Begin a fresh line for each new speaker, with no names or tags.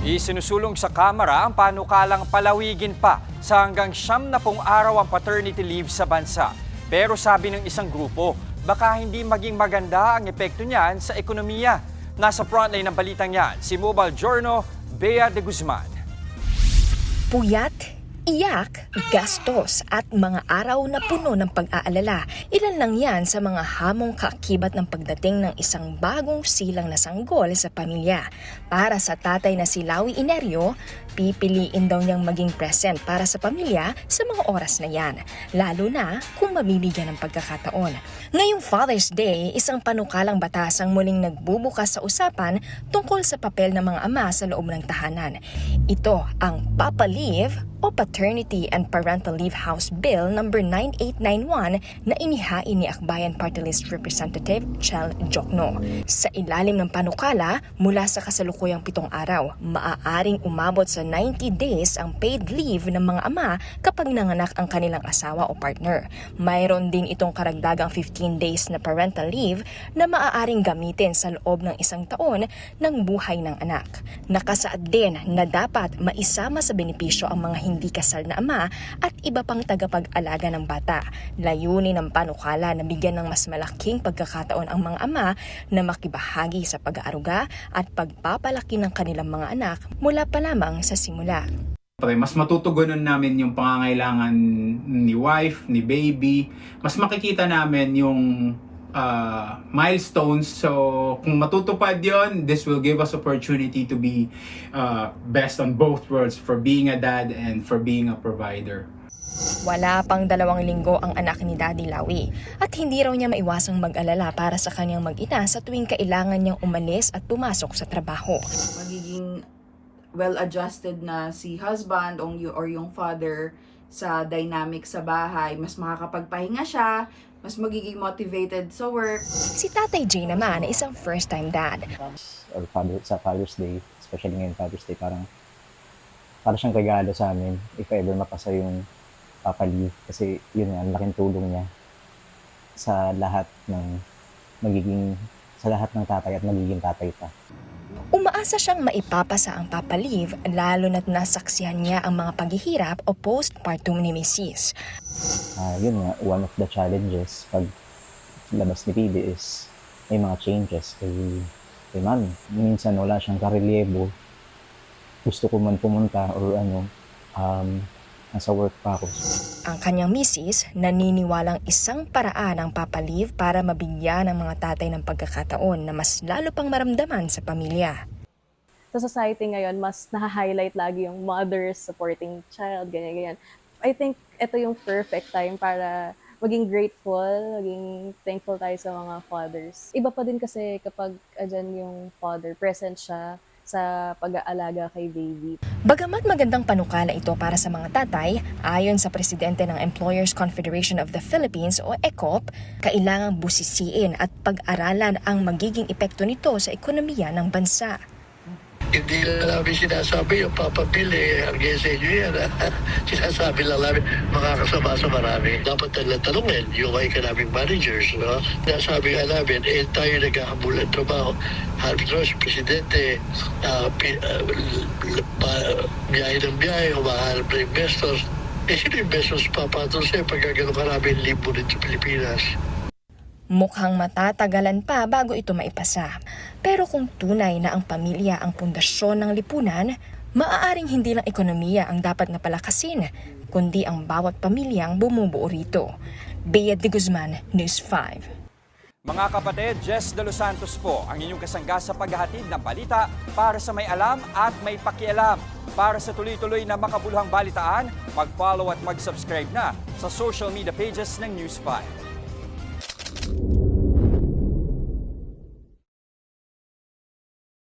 Isinusulong sa Kamara ang panukalang palawigin pa sa hanggang 70 araw ang paternity leave sa bansa. Pero sabi ng isang grupo, baka hindi maging maganda ang epekto niyan sa ekonomiya. Nasa frontline ng balitang yan, si Mobile Journal, Bea de Guzman.
Puyat, iyak, gastos at mga araw na puno ng pag-aalala. Ilan lang yan sa mga hamong kaakibat ng pagdating ng isang bagong silang na sanggol sa pamilya. Para sa tatay na si Lawi Inerio, pipiliin daw niyang maging present para sa pamilya sa mga oras na yan, lalo na kung mabibigyan ng pagkakataon. Ngayong Father's Day, isang panukalang batas ang muling nagbubukas sa usapan tungkol sa papel ng mga ama sa loob ng tahanan. Ito ang Papa Leave o Paternity and Parental Leave House Bill No. 9891 na inihain ni Akbayan Party List Representative Chel Jokno. Sa ilalim ng panukala, mula sa kasalukuyang 7 araw, maaaring umabot sa 90 days ang paid leave ng mga ama kapag nanganak ang kanilang asawa o partner. Mayroon din itong karagdagang 15 days na parental leave na maaaring gamitin sa loob ng 1 taon ng buhay ng anak. Nakasaad din na dapat maisama sa benepisyo ang mga hindi kasal na ama at iba pang tagapag-alaga ng bata. Layunin ng panukala na bigyan ng mas malaking pagkakataon ang mga ama na makibahagi sa pag-aaruga at pagpapalaki ng kanilang mga anak mula pa lamang sa simula.
Mas matutugunan namin yung pangangailangan ni wife, ni baby. Mas makikita namin yung milestones. So kung matutupad yon, this will give us opportunity to be best on both worlds, for being a dad and for being a provider.
Wala pang 2 linggo ang anak ni Daddy Lawi at hindi raw niya maiwasang mag-alala para sa kanyang mag-ina sa tuwing kailangan niyang umalis at pumasok sa trabaho.
Magiging well-adjusted na si husband or yung father sa dynamic sa bahay, mas makakapagpahinga siya, mas magiging motivated sa work.
Si Tatay Jay naman ay isang first-time dad.
Or sa Father's Day, especially ngayon Father's Day, para siyang regalo sa amin if ever mapasa yung Papa Leave. Kasi yun nga, ang laking tulong niya sa lahat ng tatay at magiging tatay pa.
Umaasa siyang maipapasa ang Papa Leave lalo na't nasaksihan niya ang mga paghihirap o postpartum ni Mrs.
Yun nga, one of the challenges pag labas ni PB is may mga changes kay mami. Minsan wala siyang karelyebo. Gusto ko man pumunta or nasa work pa ako.
Ang kanyang misis naniniwalang isang paraan ang Papa Leave para mabigyan ng mga tatay ng pagkakataon na mas lalo pang maramdaman sa pamilya.
Sa society ngayon, mas na-highlight lagi yung mothers supporting child, ganyan-ganyan. I think ito yung perfect time para maging grateful, maging thankful tayo sa mga fathers. Iba pa din kasi kapag andyan yung father, present siya sa pag-aalaga kay baby.
Bagamat magandang panukala ito para sa mga tatay, ayon sa presidente ng Employers Confederation of the Philippines o ECOP, kailangang busisiin at pag-aralan ang magiging epekto nito sa ekonomiya ng bansa.
Hindi lang namin sinasabi yung papabili, hanggang sa inyo yan. Sinasabi lang namin, makakasama sa marami. Dapat nalang talungin yung economic managers. No? Sinasabi nga namin, tayo naghahambulan trabaho. Halos, presidente, biyahe ng biyahe, humahanap na investors. Sino investors papatol sa'yo pag gano'n karaming libo rin sa Pilipinas?
Mukhang matatagalan pa bago ito maipasa. Pero kung tunay na ang pamilya ang pundasyon ng lipunan, maaaring hindi lang ekonomiya ang dapat na palakasin, kundi ang bawat pamilyang bumubuo rito. Bea de Guzman, News 5.
Mga kapatid, Jess De Los Santos po ang inyong kasangga sa paghahatid ng balita para sa may alam at may pakialam. Para sa tuloy-tuloy na makabuluhang balitaan, mag-follow at mag-subscribe na sa social media pages ng News 5.